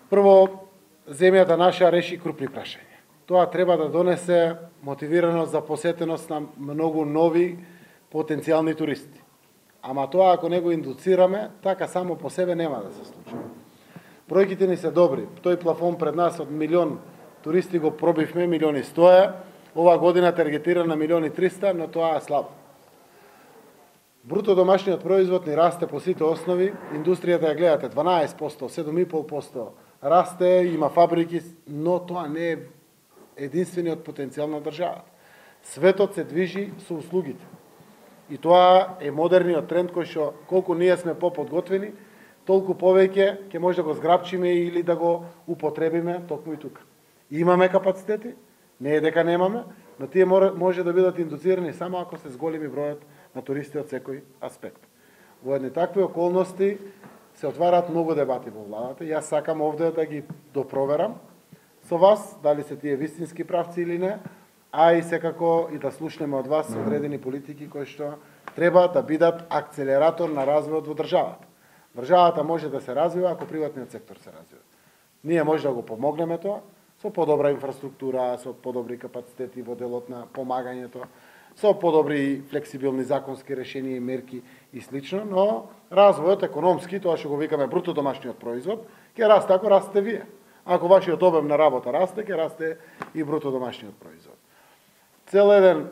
Прво, земјата наша реши крупни прашања. Тоа треба да донесе мотивираност за посетеност на многу нови потенцијални туристи. Ама тоа ако не го индуцираме, така само по себе нема да се случи. Бројките ни се добри. Тој плафон пред нас од 1.000.000 туристи го пробивме, 1.100.000. Ова година таргетира на 1.300.000, но тоа е слабо. Бруто домашниот производ ни расте по сите основи. Индустријата ја гледате 12%, 7,5% расте, има фабрики, но тоа не е единствениот потенцијал на државата. Светот се движи со услугите. И тоа е модерниот тренд кој што колку ние сме поподготвени, толку повеќе ќе може да го зграпчиме или да го употребиме токму и тука. Имаме капацитети, не е дека немаме, но тие може да бидат индуцирани само ако се зголеми бројот на туристи од секој аспект. Во едни такви околности се отвараат многу дебати во владата. Јас сакам овде да ги допроверам со вас, дали се тие вистински правци или не, а и секако и да слушнеме од вас одредени политики кои што треба да бидат акцелератор на развојот во државата. Државата може да се развива ако приватниот сектор се развива. Ние може да го помогнеме тоа со подобра инфраструктура, со подобри капацитети во делот на помагањето, со подобри флексибилни законски решенија и мерки и слично, но развојот економски, тоа што го викаме бруто домашниот производ, ќе расте ако растете вие. Ако вашиот обем на работа расте, ќе расте и бруто домашниот производ. Цел еден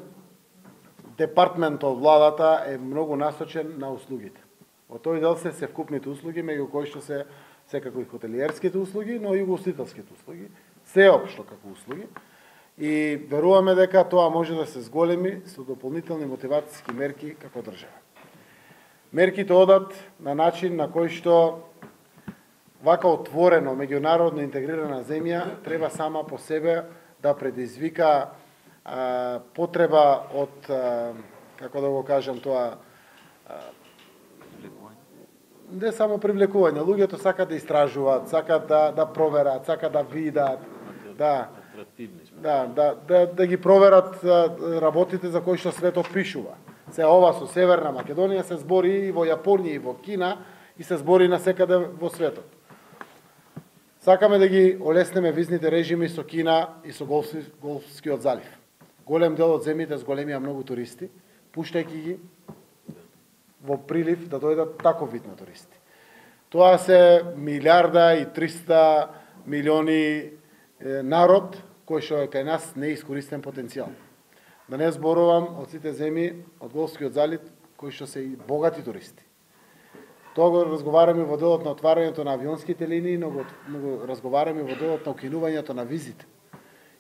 департмент од владата е многу насочен на услугите. Во тој дел се вкупните услуги, меѓу кои што се секако и хотелиерските услуги, но и угостителските услуги, сеопшто како услуги. И веруваме дека тоа може да се зголеми со дополнителни мотивацијски мерки како држава. Мерките одат на начин на кој што вака отворено меѓународно интегрирана земја треба сама по себе да предизвика потреба од, како да го кажам тоа, не само привлекување, луѓето сакаат да истражуваат, сакаат да проверат, сакаат да видат, да ги проверат работите за кои што светот пишува. Се ова со Северна Македонија се збори и во Јапонија и во Кина и се збори насекаде во светот. Сакаме да ги олеснеме визните режими со Кина и со Голфскиот залив. Голем дел од земјите зголемија многу туристи, пуштајќи ги во прилив да дојдат таков вид на туристи. Тоа се 1.300 милиони народ кој што е кај нас неискористен потенцијал. Да не зборувам од сите земји од Голфскиот залив кои што се и богати туристи. Тоа го разговараме во делот на отварањето на авионските линии, но го разговараме во делот на укинувањето на визите.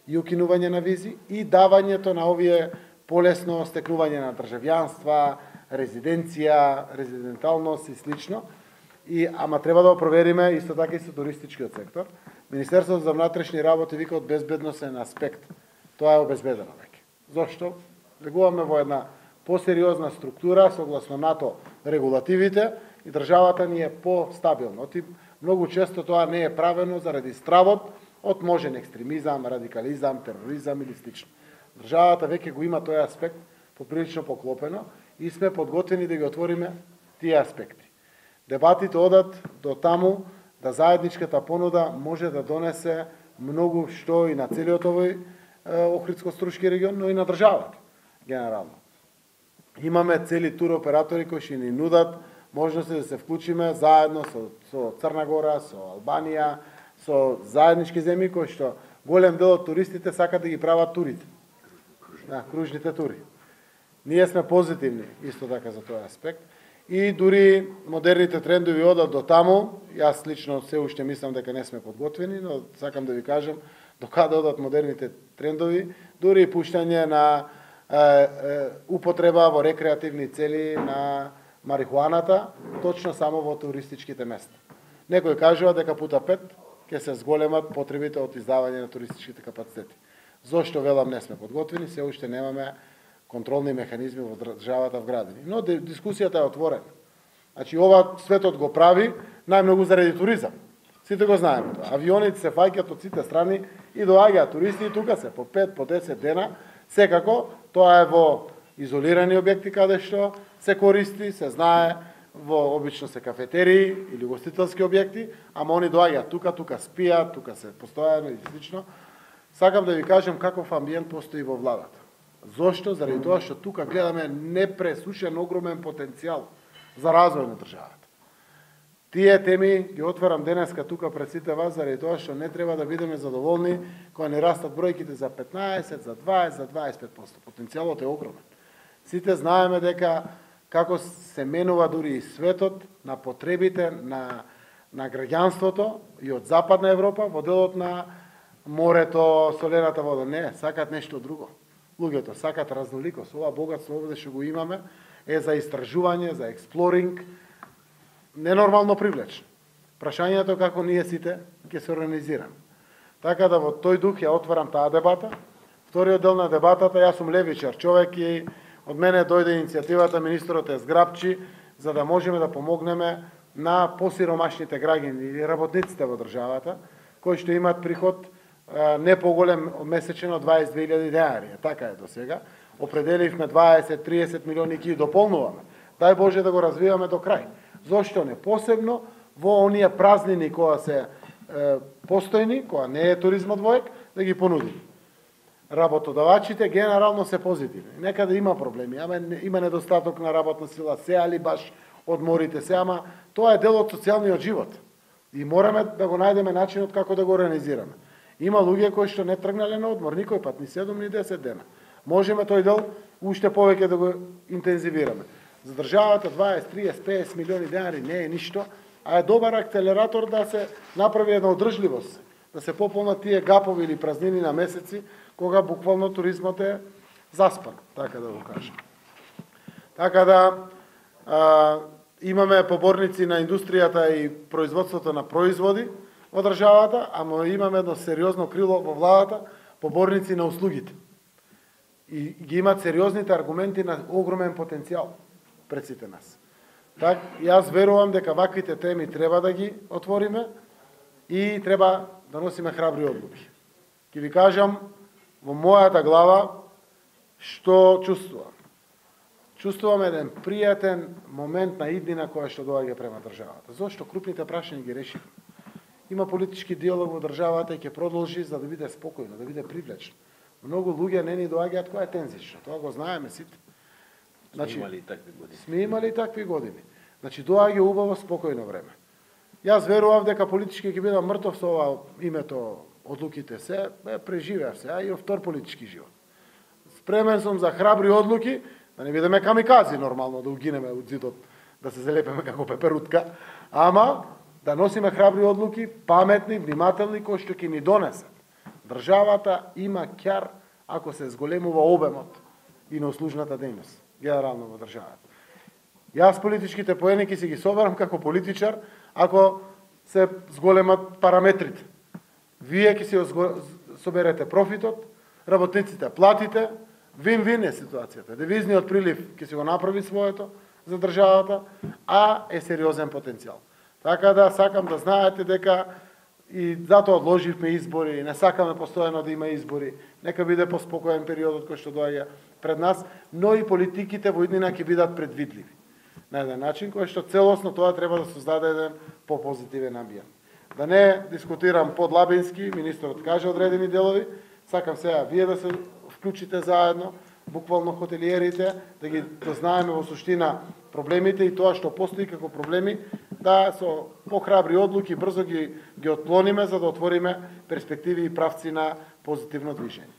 И укинување на визи и давањето на овие полесно стекнување на државјанства, резиденција, резиденталност и слично. Ама треба да го провериме исто така и со туристичкиот сектор. Министерството за внатрешни работи вика од безбедносен аспект. Тоа е обезбедено веќе. Зошто? Легуваме во една посериозна структура согласно НАТО регулативите и државата ни е постабилна. Многу често тоа не е правено заради стравот од можен екстремизам, радикализам, тероризам или слично. Државата веќе го има тој аспект поприлично поклопено и сме подготвени да ги отвориме тие аспекти. Дебатите одат до таму да заедничката понуда може да донесе многу што и на целиот овој Охридско-Струшки регион, но и на државата генерално. Имаме цели тур оператори кои ќе ни нудат можности да се вклучиме заедно со Црна Гора, со Албанија, со заеднички земји кои што голем дел од туристите сакаат да ги прават турите. Кружните тури. Ние сме позитивни исто така за тој аспект. И дури модерните трендови одат до таму, јас лично се уште мислам дека не сме подготвени, но сакам да ви кажам докаде одат модерните трендови, дури и пуштање на употреба во рекреативни цели на марихуаната, точно само во туристичките места. Некој кажува дека пута 5 ќе се зголемат потребите од издавање на туристичките капацитети. Зошто велам не сме подготвени, се уште немаме контролни механизми во државата вградени. Но дискусијата е отворена. Значи, ова светот го прави најмногу заради туризам. Сите го знаеме тоа. Авионите се фаќаат од сите страни и доаѓаат туристи и тука се по 5, по 10 дена. Секако, тоа е во изолирани објекти каде што се користи, се знае во обично се кафетерии или гостителски објекти, ама они доаѓаат тука спијат, тука се постојано и слично. Сакам да ви кажем каков амбиент постои во владата. Зошто? Заради тоа што тука гледаме непресушен огромен потенцијал за развој на државата. Тие теми ги отварам денеска тука пред сите вас, заради тоа што не треба да бидеме задоволни кога не растат бројките за 15, за 20, за 25%. Потенцијалот е огромен. Сите знаеме дека како се менува дури и светот на потребите на граѓанството и од Западна Европа во делот на морето, солената вода. Не, сакат нешто друго. Луѓето сакат разноликост. Ова богатство овде што го имаме е за истражување, за експлоринг, ненормално привлечно. Прашањето е како ние сите ќе се организираме. Така да во тој дух ја отварам таа дебата. Вториот дел на дебатата, јас сум левичар човек и од мене дојде иницијативата министерот ја зграпчи за да можеме да помогнеме на посиромашните граѓани или работниците во државата кои што имаат приход не поголем месечен од 22.000 денари. Така е до сега. Определивме 20-30 милиони ки дополнуваме. Дај Боже да го развиваме до крај. Зошто не? Посебно во оние празнини која се постојни, која не е туризмот воек, да ги понудиме. Работодавачите генерално се позитивни. Некаде има проблеми, ама има недостаток на работна сила, се али баш одморите се, ама тоа е дел од социјалниот живот. И мораме да го најдеме начинот како да го организираме. Има луѓе кои што не тргнале на одмор, никој пат, ни 7 ни 10 дена. Можеме тој дел уште повеќе да го интензивираме. За државата 20, 30, 50 милиони денари не е ништо, а е добар акцелератор да се направи една одржливост, да се пополнат тие гапови или празнини на месеци, кога буквално туризмот е заспан, така да го кажем. Така да имаме поборници на индустријата и производството на производи во државата, ама имаме едно сериозно крило во владата, поборници на услугите. И ги имат сериозните аргументи на огромен потенцијал пред сите нас. Так, јас верувам дека ваквите теми треба да ги отвориме и треба да носиме храбри одлуки. Ќе ви кажам во мојата глава што чувствувам. Чувствувам еден пријатен момент на иднина која што доаѓа према државата. Зошто крупните прашања ги решивме. Има политички диалог во државата и ќе продолжи за да биде спокојно, да биде привлечно. Многу луѓе не ни доаѓаат која е тензично. Тоа го знаеме сите. Значи, сме имали такви години. Значи, доаѓа убаво, спокојно време. Јас верував дека политички ќе бидам мртов со ова името одлуките се, преживеав се, а и втор политички живот. Спремен сум за храбри одлуки, да не бидеме камикази нормално, да угинеме од зидот, да се залепеме како пеперутка, ама да носиме храбри одлуки, паметни, внимателни, кои што ќе ни донесат. Државата има ќар ако се зголемува обемот и на услужната дејност, генерално во државата. Јас политичките поени ќе си ги соберам како политичар ако се зголемат параметрите. Вие ќе си соберете профитот, работниците платите, вин-вин е ситуацијата. Девизниот прилив ќе си го направи своето за државата, а е сериозен потенцијал. Така да сакам да знаете дека и затоа одложивме избори, не сакаме постојано да има избори, нека биде поспокоен периодот кој што доаѓа пред нас, но и политиките во иднина ќе бидат предвидливи. На еден начин кој што целосно тоа треба да создаде еден попозитивен амбиент. Да не дискутирам подлабински, министерот каже одредени делови, сакам сега вие да се вклучите заедно, буквално хотелиерите, да ги дознаеме во суштина проблемите и тоа што постои како проблеми, да со похрабри одлуки брзо ги отклониме за да отвориме перспективи и правци на позитивно движење.